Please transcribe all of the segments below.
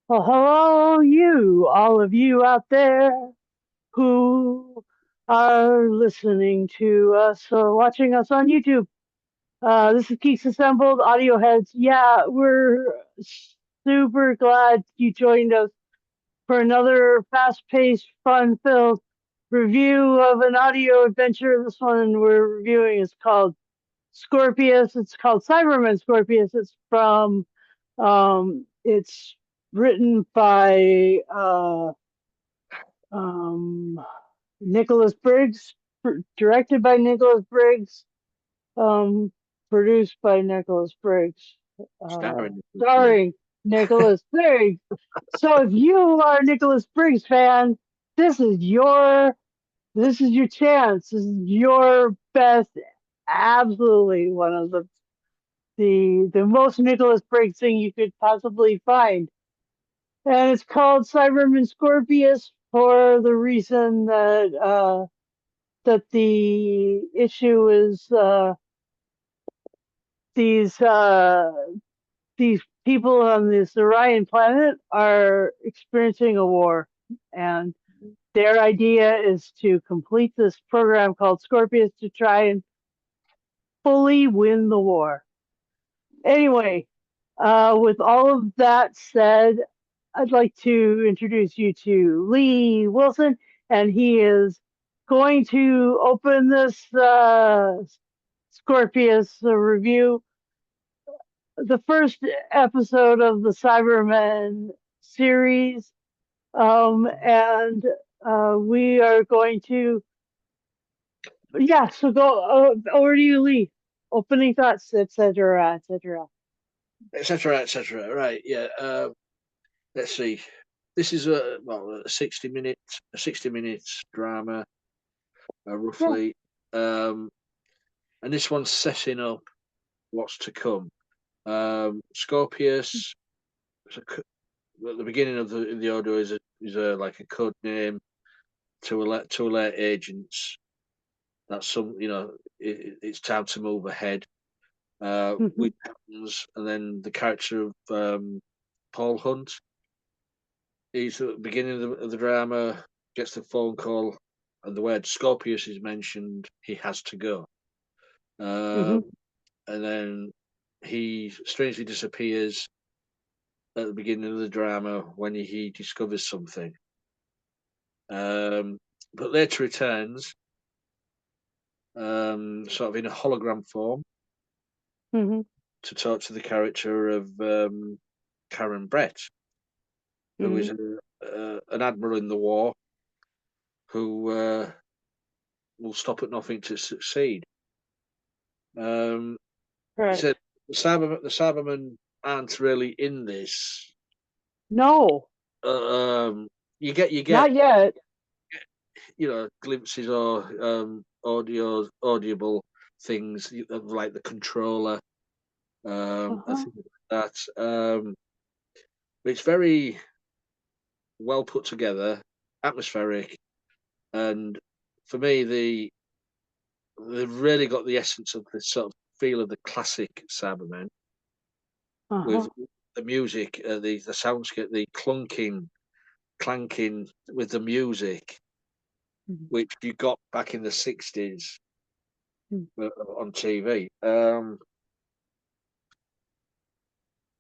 Well, hello, all of you out there who are listening to us or watching us on YouTube. This is Geeks Assembled Audio Heads. Yeah, we're super glad you joined us for another fast-paced, fun-filled review of an audio adventure. This one we're reviewing is called Scorpius. It's called Cyberman Scorpius. It's written by um, Nicholas Briggs, directed by Nicholas Briggs, um, produced by Nicholas Briggs, Starring Nicholas Cage. starring Nicholas Briggs. So if you are a Nicholas Briggs fan, this is your this is your chance. This is your best, absolutely one of the most Nicholas Briggs thing you could possibly find. And it's called Cyberman Scorpius for the reason that the issue is these uh, these people on this Orion planet are experiencing a war, and their idea is to complete this program called Scorpius to try and fully win the war. Anyway, with all of that said, I'd like to introduce you to Lee Wilson, and he is going to open this Scorpius review, the first episode of the Cybermen series. And we are going to, yeah, so go over to you, Lee. Opening thoughts, etc., etc. Etc. etc. Right, yeah. Let's see. This is a 60 minutes drama, Yeah. roughly. And this one's setting up what's to come. Scorpius, at the beginning of the order, is like a code name to alert agents that it's time to move ahead. Mhm. Which happens, and then the character of Paul Hunt. He's at the beginning of the drama, gets the phone call, and the word Scorpius is mentioned. He has to go. Mhm. Um, and then he strangely disappears at the beginning of the drama when he discovers something. Um, but later returns, sort of in a hologram form, Mhm. to talk to the character of Karen Brett, who is Mhm. an admiral in the war who will stop at nothing to succeed. Um, he Right. said the Cybermen aren't really in this. No, You get not yet. glimpses or audible things like the controller, and Uh-huh. things like that. It's very well put together, atmospheric, and for me, they've really got the essence of the sort of feel of the classic Cybermen with Uh-huh. the music, the soundscape, the clunking, clanking with the music, Mhm. which you got back in the '60s Mhm. on TV.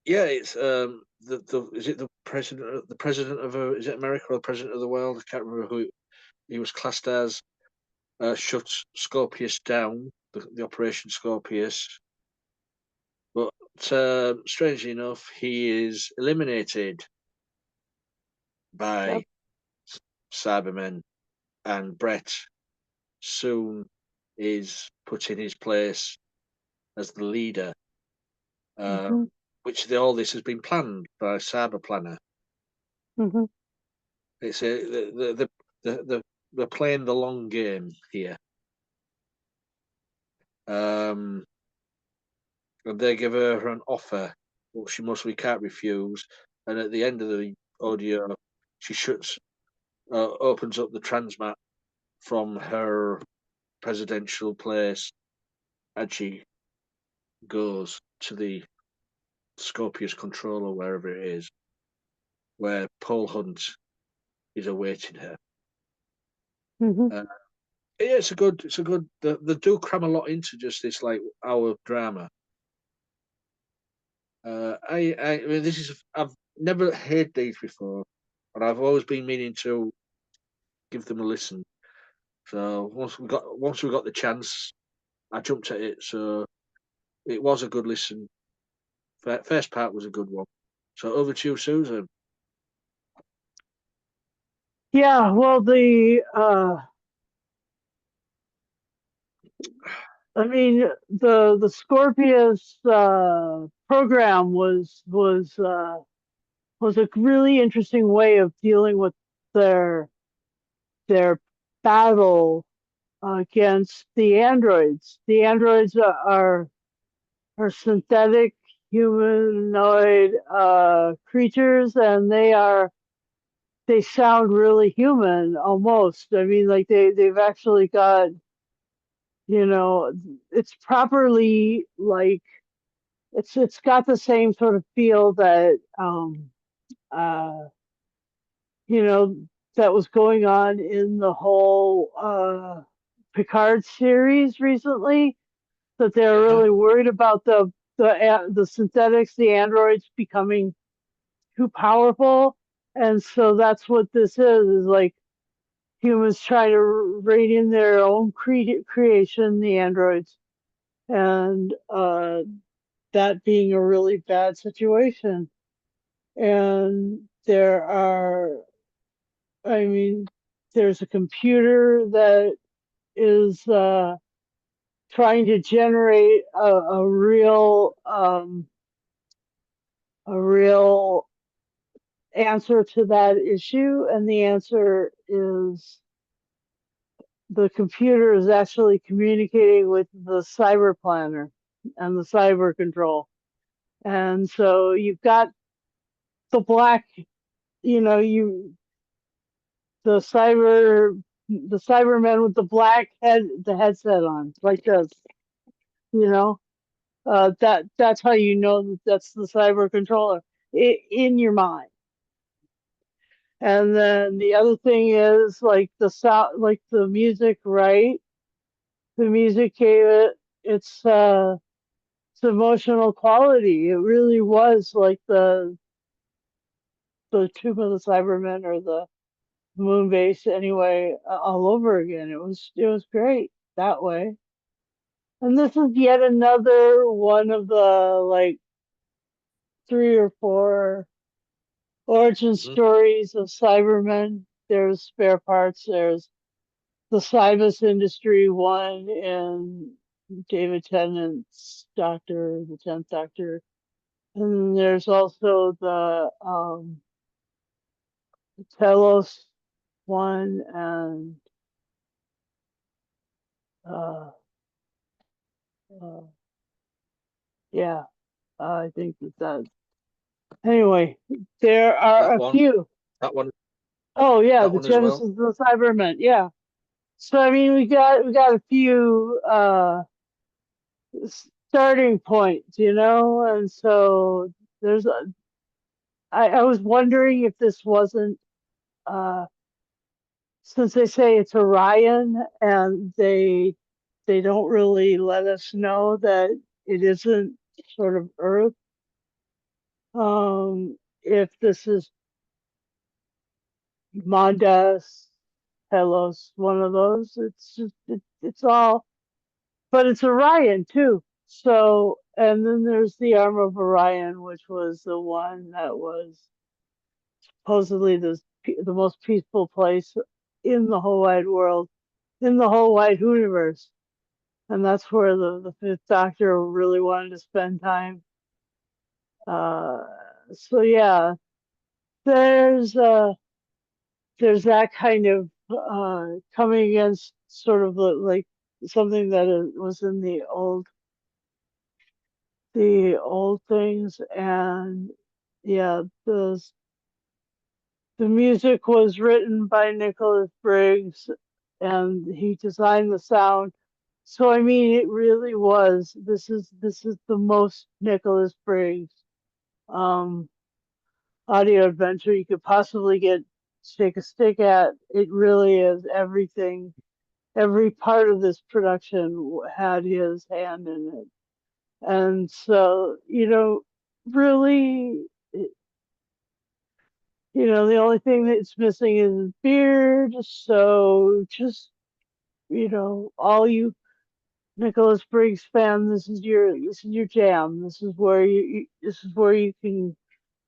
Yeah, it's the is it the president of is it America or the president of the world? I can't remember who he was classed as. Shuts Scorpius down, the Operation Scorpius. But strangely enough, he is eliminated by Yep. Cybermen, and Brett soon is put in his place as the leader, uh, Mhm. which all this has been planned by Cyber Planner. Mhm. It's a, they're playing the long game here, um, and they give her an offer, which she mostly can't refuse. And at the end of the audio, she opens up the transmat from her presidential place, and she goes to the Scorpius controller, wherever it is, where Paul Hunt is awaiting her. Hmm. Uh, yeah, it's a good. They do cram a lot into just this like hour drama. I mean, I've never heard these before, but I've always been meaning to give them a listen. So once we got the chance, I jumped at it. So it was a good listen. First part was a good one. So over to you, Susan. Yeah, well, I mean, the Scorpius program was a really interesting way of dealing with their their battle against the androids. The androids are synthetic humanoid creatures, and they sound really human almost. I mean, like they've actually got, you know, it's properly like it's got the same sort of feel that uh you know that was going on in the whole Picard series recently, that they're Uh-huh. really worried about the synthetics, the androids becoming too powerful. And so that's what this is like humans trying to rein in their own creation, the androids, and that being a really bad situation. And I mean, there's a computer that is trying to generate a real answer to that issue, and the answer is the computer is actually communicating with the cyber planner and the cyber control. And so you've got the black, you know, you the Cybermen with the black the headset on, like this, you know. That's how you know that that's the cyber controller in your mind. And then the other thing is like the sound, like the music, right? The music gave it its emotional quality. It really was like the Tomb of the Cybermen or the Moon Base anyway, all over again. It was great that way. And this is yet another one of the like three or four origin Mhm. stories of Cybermen. There's spare parts. There's the Cybus Industry one in David Tennant's Doctor, the 10th Doctor. And then there's also the Telos one, and uh, uh, yeah, I think that. Anyway, there That are a one, few. that one, Oh yeah, that the one as Genesis well. of the Cybermen. Yeah. So I mean, we got a few starting points, and so there's a. I was wondering if this wasn't uh, since they say it's Orion, and they don't really let us know that it isn't sort of Earth. If this is Mondas, Telos, one of those, it's just it's all, but it's Orion too. So, and then there's the arm of Orion, which was the one that was supposedly the most peaceful place in the whole wide world, in the whole wide universe. And that's where the Fifth Doctor really wanted to spend time. Uh, so yeah, there's uh, there's that kind of coming against sort of like something that was in the old things. And yeah, the music was written by Nicholas Briggs, and he designed the sound. So I mean, it really was. This is the most Nicholas Briggs. Um, audio adventure you could possibly shake a stick at. It really is everything. Every part of this production had his hand in it. And so, really, the only thing that's missing is his beard. So just, all you Nicholas Briggs fan, this is your jam. This is where you can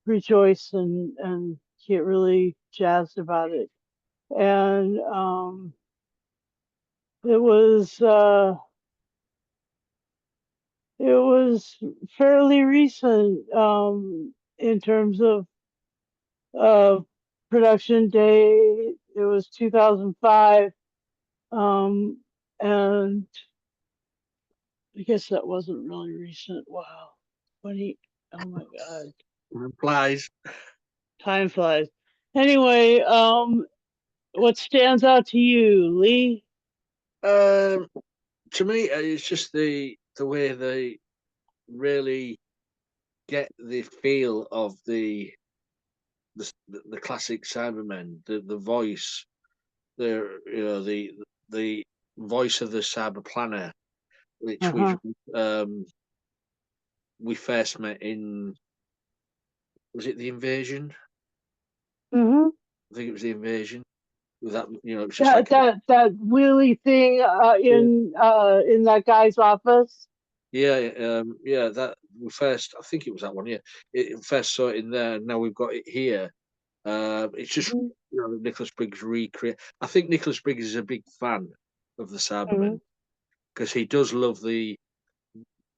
rejoice and get really jazzed about it. And it was it was fairly recent in terms of uh, production day. It was 2005, and I guess that wasn't really recent. Wow, 20. Oh my God, Implies. time flies. Anyway, what stands out to you, Lee? Um, to me, it's just the way they really get the feel of the classic Cybermen, the voice, the voice of the Cyber Planner, which Uh-huh. um, we first met in, was it the Invasion? Mm-hmm. I think it was the Invasion. With that, it was just That like that wheelie thing yeah, in that guy's office. yeah. That we first, I think it was that one. Yeah, it first saw it in there. Now we've got it here. It's just Mm-hmm. Nicholas Briggs recreate. I think Nicholas Briggs is a big fan of the Mm-hmm. Cybermen because he does love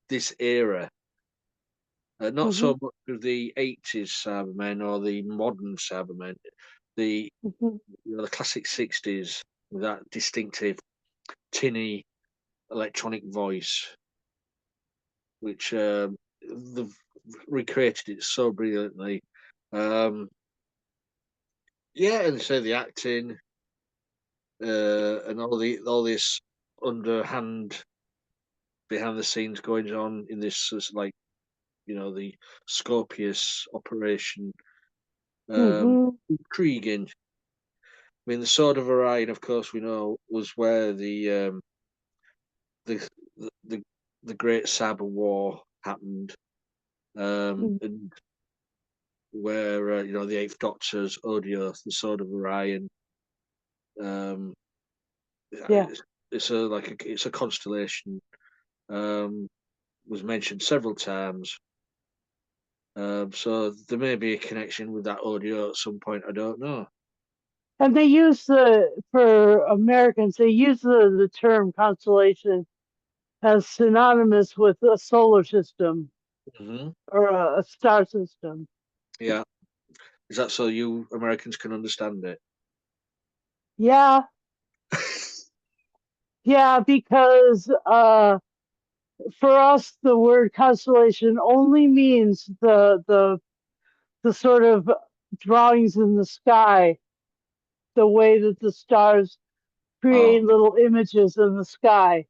this era. Not Mm-hmm. so much of the 80s Cybermen or the modern Cybermen. The Mm-hmm. the classic 60s with that distinctive tinny electronic voice, which they've recreated it so brilliantly. Um, yeah, and so the acting and all this underhand behind the scenes goings on in this like the Scorpius operation. Mm-hmm. Intriguing. I mean, the Sword of Orion, of course, we know was where the the the Great Cyber War happened, and where the Eighth Doctor's Odioth, the Sword of Orion. Um, Yeah. it's a constellation. Um, was mentioned several times. So there may be a connection with that audio at some point. I don't know. And they use for Americans, they use the term constellation as synonymous with a solar system Hmm. or a star system. Yeah, is that so you Americans can understand it? Yeah, yeah, because for us, the word constellation only means the sort of drawings in the sky, the way that the stars Oh, create little images in the sky.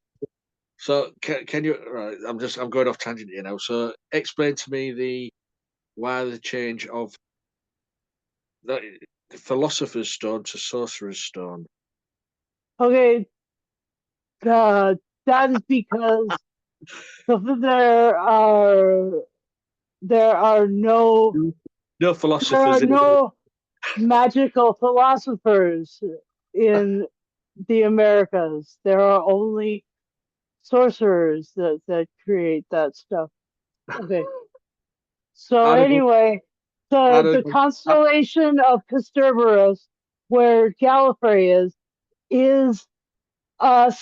so can you? Right, I'm going off tangent here now. So explain to me why the change of the philosopher's stone to sorcerer's stone. Okay, uh, that is because there are there are no No there are philosophers in it. no magical philosophers in the Americas. There are only sorcerers that create that stuff. Okay. So I don't know. anyway, I the don't know. constellation of Casterbarus, where Gallifrey is a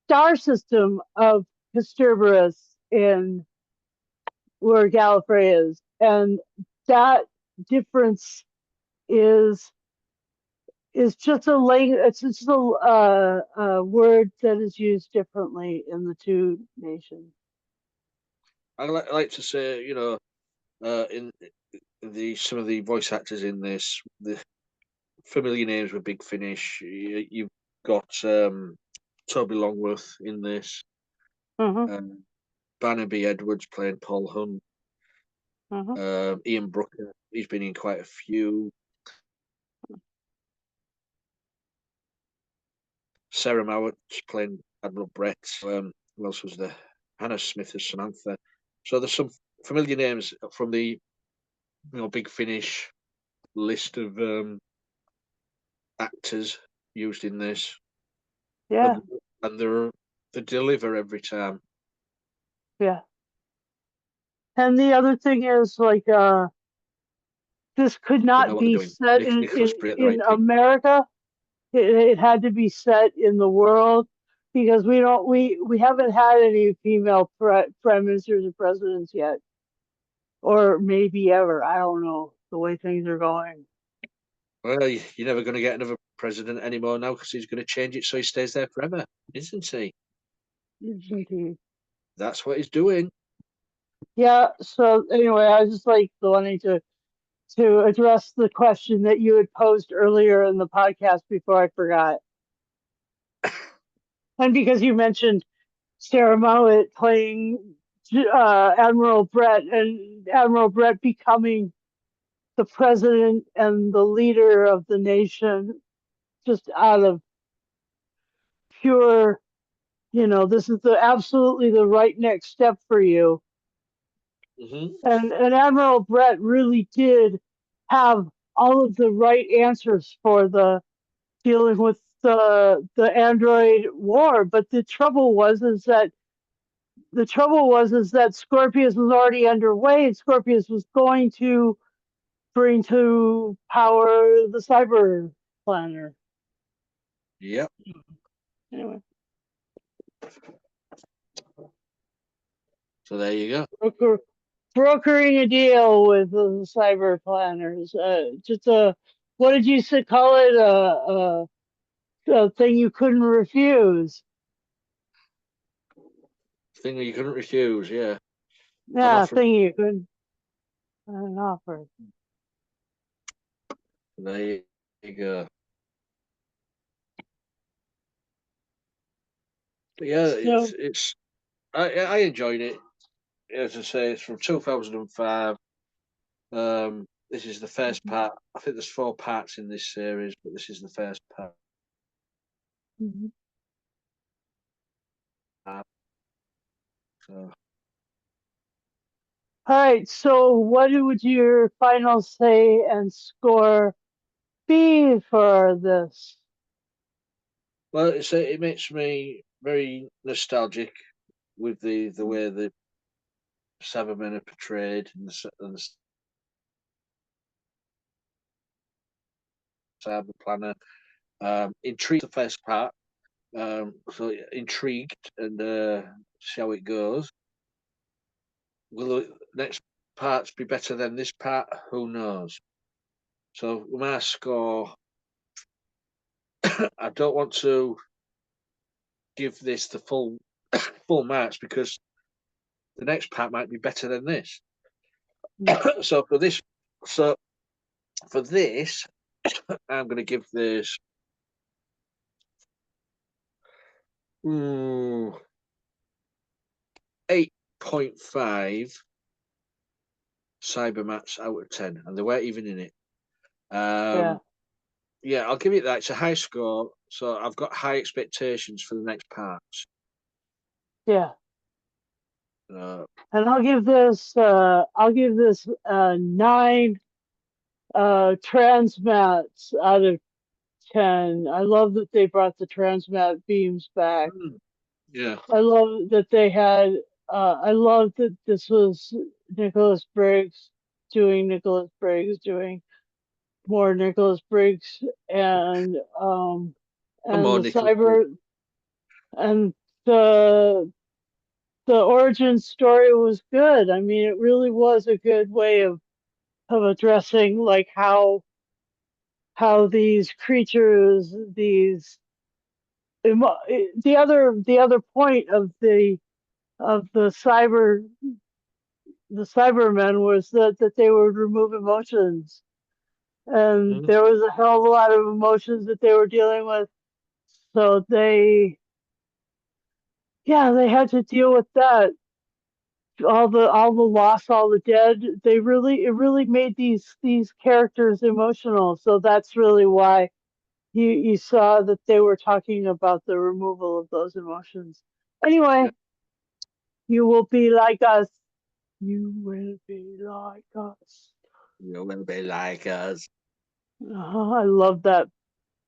star system of Casterbarus in where Gallifrey is, and that difference is just a language. It's just a word that is used differently in the two nations. I like to say, in the some of the voice actors in this, the familiar names were Big Finish. You've got Toby Longworth in this, Uh-huh. um, Barnaby Edwards playing Paul Hunt. Ian Brooker, he's been in quite a few. Sarah Mowatt's playing Admiral Brett. Who else was there? Hannah Smith as Samantha. So there's some familiar names from the Big Finish list of actors used in this. Yeah. And they deliver every time. Yeah. And the other thing is, like, this could They know not what they're be doing. set Nicholas Bray at the in right people. America. It had to be set in the world, because we haven't had any female prime ministers or presidents yet, or maybe ever. I don't know the way things are going. Well, you're never going to get another president anymore now, because he's going to change it so he stays there forever, isn't he? Indeed. That's what he's doing. Yeah. So anyway, I was just like wanting to address the question that you had posed earlier in the podcast before I forgot, and because you mentioned Sarah Mowat playing Admiral Brett, and Admiral Brett becoming the president and the leader of the nation, just out of pure, this is absolutely the right next step for you. Mm-hmm. And Admiral Brett really did have all of the right answers for the dealing with the android war. But the trouble was is that Scorpius was already underway, and Scorpius was going to bring to power the cyber planner. Yep. Anyway, So there you go. brokering a deal with the cyber planners. Just a, what did you call it? A thing you couldn't refuse. Thing that you couldn't refuse, yeah. An Yeah, offer. thing you couldn't offer. There you go. But yeah, So, I enjoyed it. As I say, it's from 2005. This is the first part. I think there's 4 parts in this series, but this is the first part. mhm. So, All right. So, what would your final say and score be for this? well, it makes me very nostalgic with the way the Cybermen are portrayed and the Cyber Planner. Intrigued the first part, so intrigued and see how it goes. Will the next parts be better than this part? Who knows? So my score, I don't want to give this the full marks, because the next part might be better than this. so for this, so for this, I'm going to give this 8.5 Cybermats out of 10, and they weren't even in it. Yeah. Yeah, I'll give it that. It's a high score, so I've got high expectations for the next parts. Yeah. Uh, And I'll give this 9 transmats out of 10. I love that they brought the transmat beams back. yeah. I love that they had. I love that this was Nicholas Briggs doing more Nicholas Briggs, and Come on, the Nicholas. Briggs. cyber, and the origin story was good. I mean, it really was a good way of addressing, like, how these creatures, the other point of the Cybermen was that they would remove emotions, and Mhm. there was a hell of a lot of emotions that they were dealing with. So they had to deal with that. all the loss, all the dead. It really made these characters emotional. So that's really why you saw that they were talking about the removal of those emotions. Anyway, Yeah. you will be like us. You will be like us. You will be like us. Oh, I love that.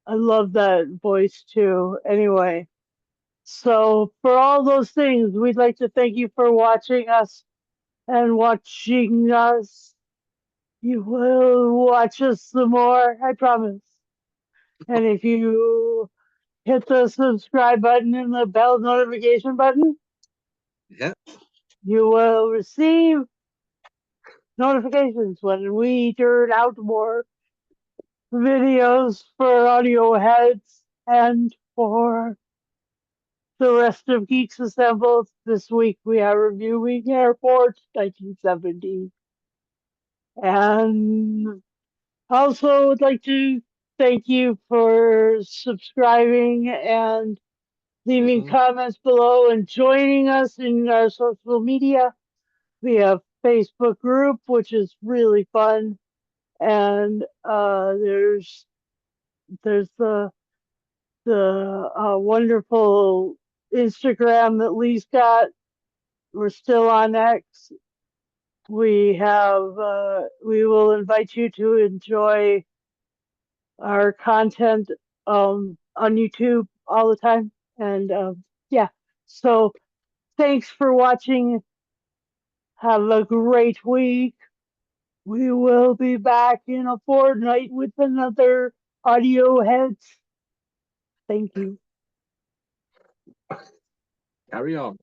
I love that voice too. Anyway, so for all those things, we'd like to thank you for watching us and watching us. You will watch us some more, I promise. And if you hit the subscribe button and the bell notification button, Yeah. you will receive notifications when we turn out more videos for audio heads and for the rest of Geeks Assembled. This week we are reviewing Airport 1970. And also would like to thank you for subscribing and leaving Hmm. comments below and joining us in our social media. We have Facebook group, which is really fun, and there's the wonderful Instagram that Lee's got. We're still on X. We will invite you to enjoy our content on YouTube all the time. And yeah, so thanks for watching. Have a great week. We will be back in a fortnight with another audio heads. Thank you. Carry on.